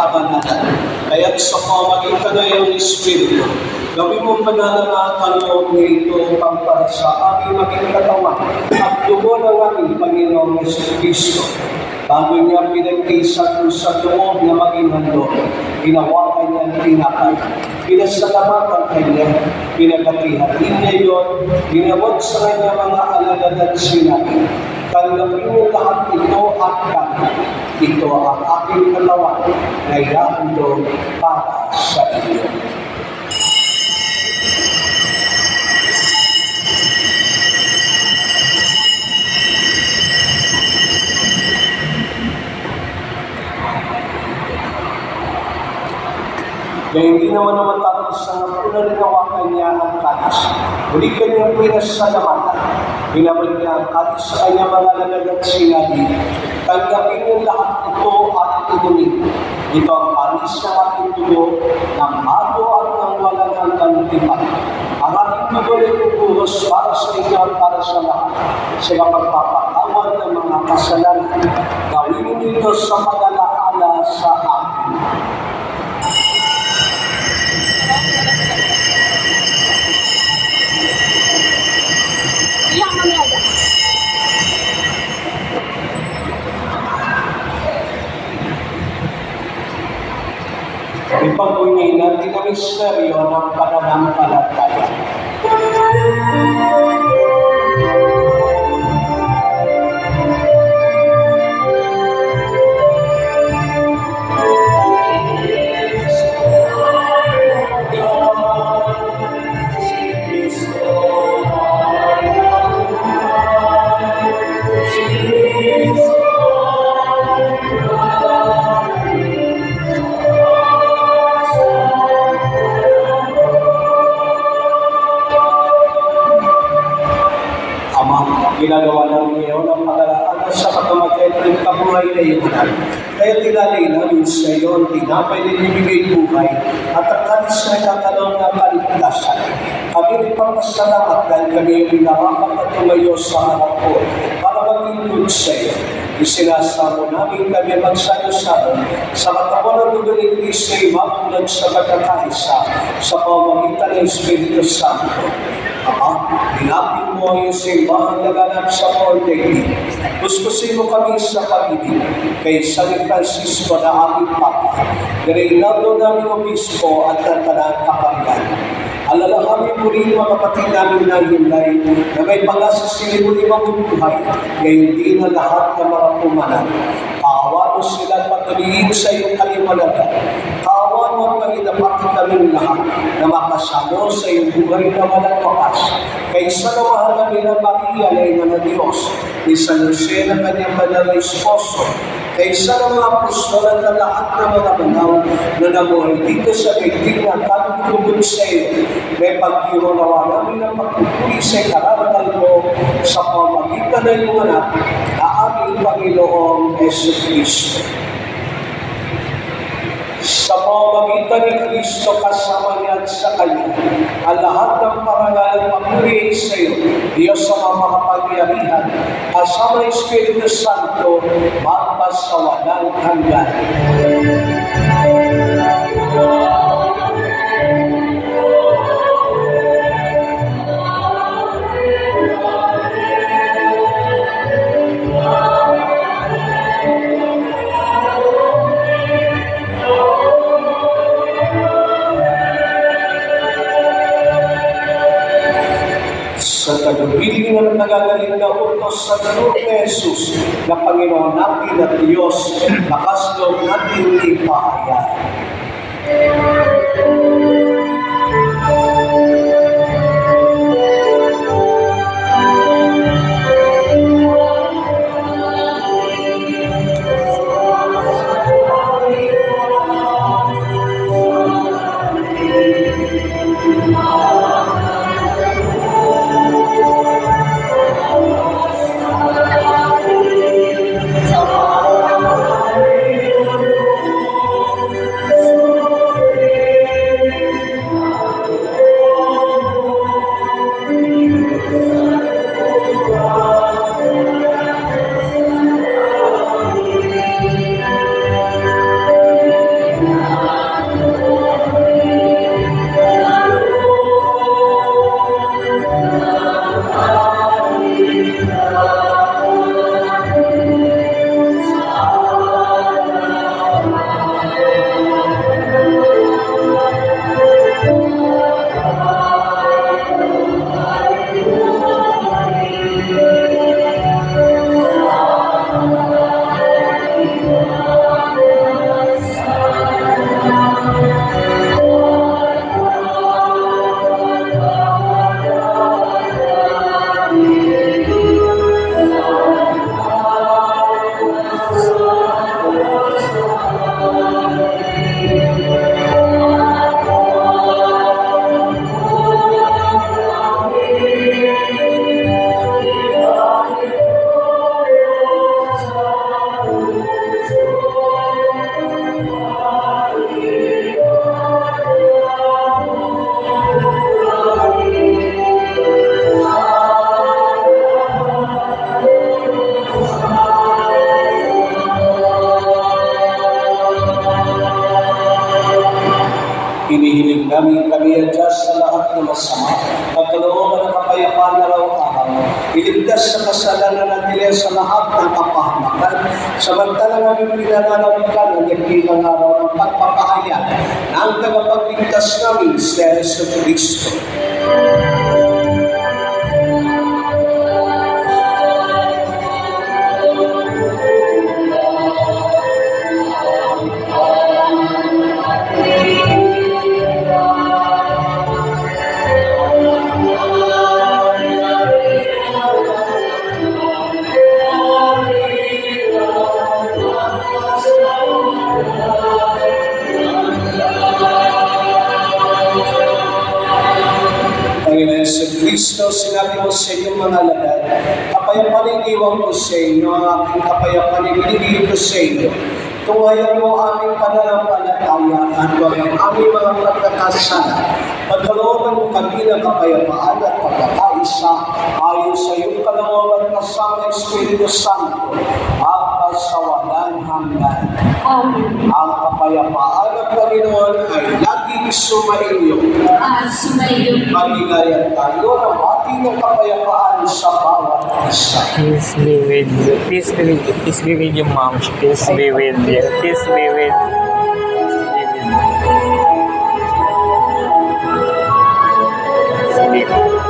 kabanatan. Kaya't sa pamagitan na iyong Espiritu, gawin mo pananamatan mo ito para sa aming maging katawan at dugo ng aming Panginoong Jesucristo. Bago niya pinagkisa sa loob na maging handog, ginawakan niya ang tinapay, pinasalamatan kanya, pinagati-hati niya yun, ginawag sa kanya mga alagad at sinabi, tanggapin niyo lahat ito at kami. Ito ang aking katawan na ihahandog para sa iyo. Kaya hindi naman tapos ang pinalinawakan niya ang kalis. Muli kanyang pinasalamatan. Pinabot niya ang kalis sa kanyang mga alagad at sinabi, tanggapin niyo lahat ito at inumin. Ito ang kalis ng ating dugo ng bago at ng walang hanggang tipan. Ang ating dugo ay bubuhos para sa inyo at para sa lahat. Sa pagpapatawad ng mga kasalanan. Gawin niyo ito sa pag-alaala sa akin. Ipag-uwi natin ang misteryo ng pananampalataya. Ginagawa namin ngayon ang pag-alaala sa pagkamatay ng kabuhay na iyon. Kaya tinalay namin sa iyo ang tinapay na ibibigay buhay at ang kalis na katalong na kaligtasan. Kami nagpapasalamat dahil kami ang pinarapat at tumayo sa harap ko para maglingkod sa iyo. Isinasamo namin kami magsayo-sayo sa katawan ng dugo ni Kristo ay mamulag sa pagkakaisa sa pamamagitan ng Espiritu Santo. Ama, hinapin mo ang iyong simbahan laganap sa Polytechnic. Puspusin mo kami sa pag-ibig kay San Francisco na aming Papa, Reynaldo naming Obispo at Tantanang Kapanggan. Alalahanin mo rin mga kapatid namin na hinay na may pag-asa sinimuli mabubuhay, ngayon din na lahat ng mga pumanan. Kaawa mo sila pagkaligin sa iyong kaliwanagan. Kaawa mo ang paginapatin kaming lahat na makasalo sa iyong buhay na walang wakas. Kaysa na mahal namin ang Maria na ina ng Diyos, ni San Jose na kanyang banal na esposo, kaysa ng mga apostol at na lahat ng mga banaw na namuhay dito sa daigdig na kalugod sa iyo, may pagkirunawa namin ang pagpupuli sa ikararangal mo sa pamagitan ng iyong anak na aming Panginoong Jesucristo. Sa pamamagitan ni Kristo kasama niya at sa Kanya, ang lahat ng parangal at papuri sa iyo, Diyos sa mga makapangyarihan, kasama ng Espiritu Santo, magpas sa walang hanggan. Sa tagubilin ng nagagaling na utos sa Lord ni Jesus na Panginoon natin at Diyos, lakas loob natin ipahayag. Hinihiling namin kami ang Diyos sa lahat ng masama, pagkalooban ng kapayapaan na araw-araw. Iligtas sa kasalanan natin sa lahat ng kapahamakan, samantalang aming pinananabikan ang nagbilang araw ng pagpapahayag ng tagapagligtas namin si Yesu Cristo. Panginoon sa Kristo, sinabi mo sa inyong mga alagad, kapayapaan iniwan ko sa inyo, ang aking kapayapaan ibinigay ko sa inyo. Tungayan mo aming pananampalataya at ang aming mga pagkakasala. Pagkalooban mo kami ng kapayapaan at pagkakaisa ayon sa iyong kalooban kasama Espiritu Santo at pasawalan hanggan. Amen. Ang kapayapaan ng Panginoon ay laging sumainyo. Sumayo. Maligaya tayo ng ating ng kapayapaan sa bawat isa. Peace be with you. Peace be with you. Peace be with you, Mom. Peace be with you. Peace be with you. Peace be with you.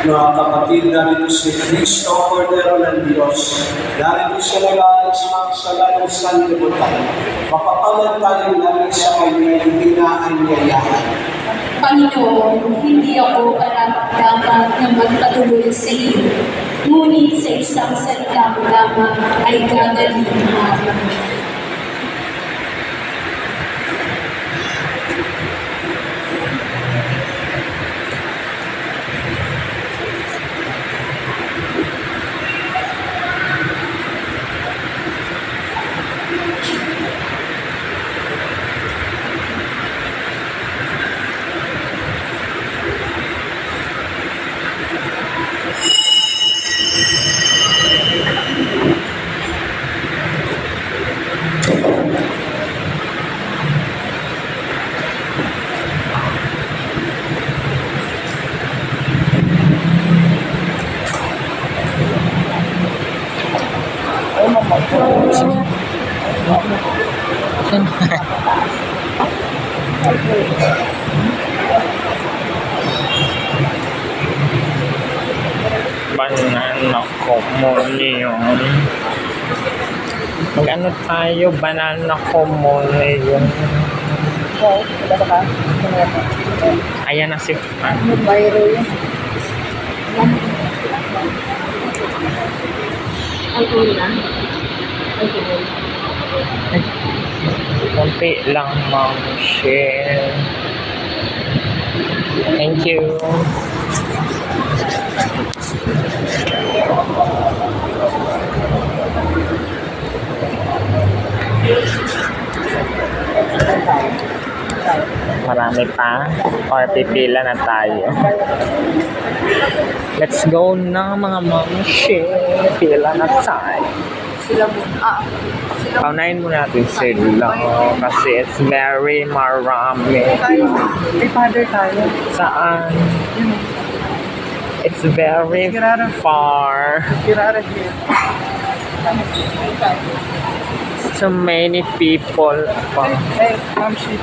Mga kapatid, narito si Cristo, Cordero ng Diyos. Narito siya nag-aalis mga sala ng sanlibutan. Mapapalad tayo namin sa kanya, hindi na anyayahan. Panginoon, hindi ako karapat-dapat na magpatuloy sa iyo. Ngunit sa isang salita lamang ay gagaling ako. Banana communion. Mag-ano tayo? Banana communion. Ayan na si Fan. Ang una? Kunti lang, Ma'am Shell. Thank you. Marami pa? Or pipila na tayo? Let's go na mga mamshi. Pila na tayo. Sila muna. Paunahin muna natin sila kasi it's very marami. May father tayo. Saan? It's very far. Get out of here. So many people. Hey, mom, she.